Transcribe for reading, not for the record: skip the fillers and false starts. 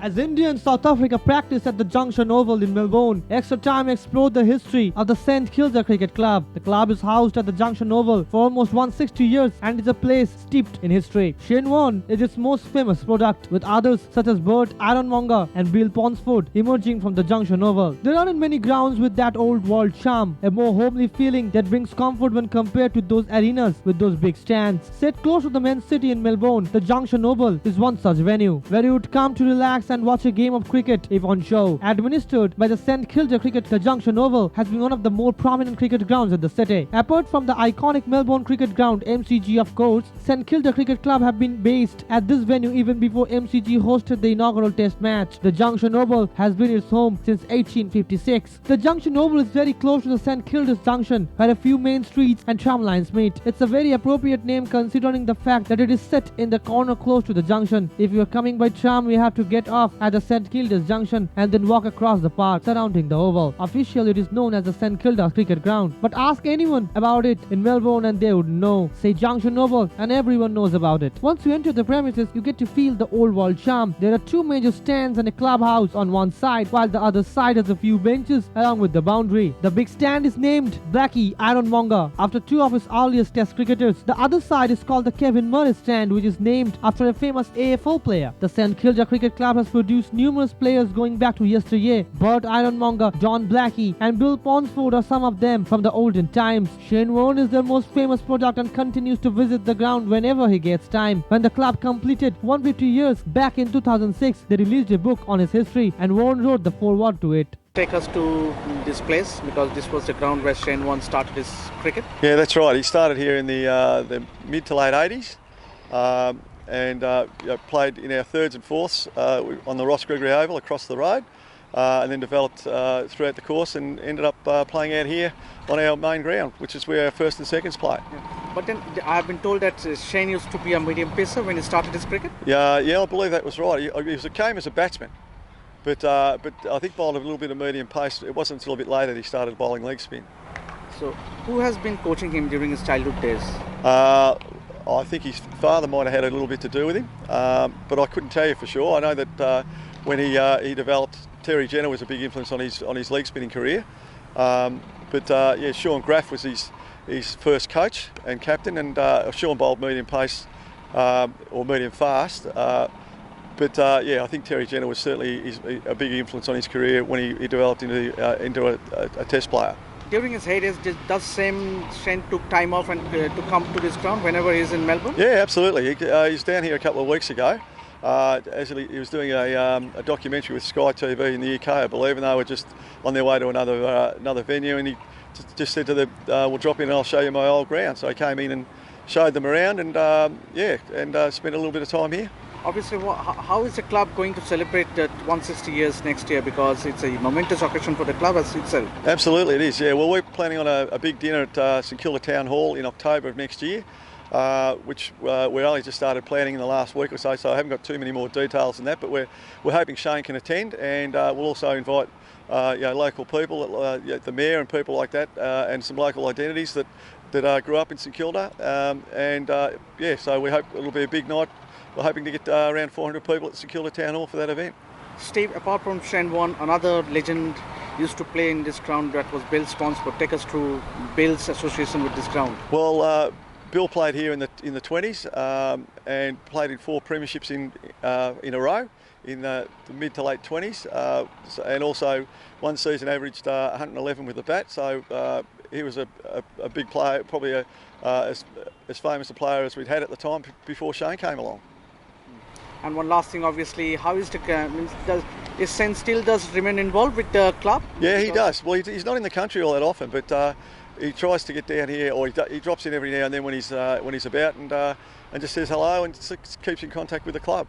As India and South Africa practice at the Junction Oval in Melbourne, Xtra Time explored the history of the St Kilda Cricket Club. The club is housed at the Junction Oval for almost 160 years and is a place steeped in history. Shane Warne is its most famous product, with others such as Bert, Ironmonger and Ponsford emerging from the Junction Oval. There aren't many grounds with that old world charm, a more homely feeling that brings comfort when compared to those arenas with those big stands. Set close to the main city in Melbourne, the Junction Oval is one such venue, where you would come to relax and watch a game of cricket if on show. Administered by the St Kilda Cricket, the Junction Oval has been one of the more prominent cricket grounds in the city. Apart from the iconic Melbourne Cricket Ground, MCG of course, St Kilda Cricket Club have been based at this venue even before MCG hosted the inaugural test match. The Junction Oval has been its home since 1856. The Junction Oval is very close to the St Kilda's Junction, where a few main streets and tram lines meet. It's a very appropriate name considering the fact that it is set in the corner close to the junction. If you are coming by tram, you have to get off at the St Kilda's Junction and then walk across the park surrounding the oval. Officially, it is known as the St Kilda Cricket Ground, but ask anyone about it in Melbourne and they would know. Say Junction Oval and everyone knows about it. Once you enter the premises, you get to feel the old world charm. There are two major stands and a clubhouse on one side, while the other side has a few benches along with the boundary. The big stand is named Blackie Ironmonger after two of his earliest test cricketers. The other side is called the Kevin Murray stand, which is named after a famous AFL player. The St Kilda Cricket Club has produced numerous players going back to yesteryear. Bert Ironmonger, John Blackie and Ponsford are some of them from the olden times. Shane Warne is their most famous product and continues to visit the ground whenever he gets time. When the club completed 150 years back in 2006, they released a book on its history and Warne wrote the foreword to it. Take us to this place, because this was the ground where Shane Warne started his cricket. Yeah, that's right. He started here in the mid to late 80s and played in our thirds and fourths on the Ross Gregory Oval across the road, and then developed throughout the course and ended up playing out here on our main ground, which is where our first and seconds play. Yeah. But then I've been told that Shane used to be a medium pacer when he started his cricket. Yeah, I believe that was right. He came as a batsman. But I think bowled a little bit of medium pace. It wasn't until a bit later that he started bowling leg spin. So, who has been coaching him during his childhood days? I think his father might have had a little bit to do with him, but I couldn't tell you for sure. I know that when he developed, Terry Jenner was a big influence on his leg spinning career. Sean Graff was his first coach and captain, and Sean bowled medium pace or medium fast. I think Terry Jenner was certainly a big influence on his career when he developed into a test player. During his heydays, does Shane took time off and to come to this ground whenever he's in Melbourne? Yeah, absolutely. He's down here a couple of weeks ago. He was doing a documentary with Sky TV in the UK, I believe, and they were just on their way to another venue, and he just said to them, "We'll drop in and I'll show you my old ground." So he came in and showed them around, and spent a little bit of time here. Obviously, how is the club going to celebrate 160 years next year? Because it's a momentous occasion for the club as itself. Absolutely, it is. Yeah, well, we're planning on a big dinner at St Kilda Town Hall in October of next year, which we only just started planning in the last week or so. So I haven't got too many more details than that. But we're hoping Shane can attend, and we'll also invite local people, the mayor and people like that, and some local identities that grew up in St Kilda. So we hope it'll be a big night. We're hoping to get around 400 people at St Kilda Town Hall for that event. Steve, apart from Shane Warne, another legend used to play in this ground, that was Bill Ponsford. Take us through Bill's association with this ground. Well, Bill played here in the 20s and played in 4 premierships in a row in the mid to late 20s, and also one season averaged 111 with the bat. So he was a big player, probably as famous a player as we'd had at the time before Shane came along. And one last thing, obviously, how is is Shane still does remain involved with the club? Yeah, he does. Well, he's not in the country all that often, but he tries to get down here, or he drops in every now and then when he's about, and just says hello and keeps in contact with the club.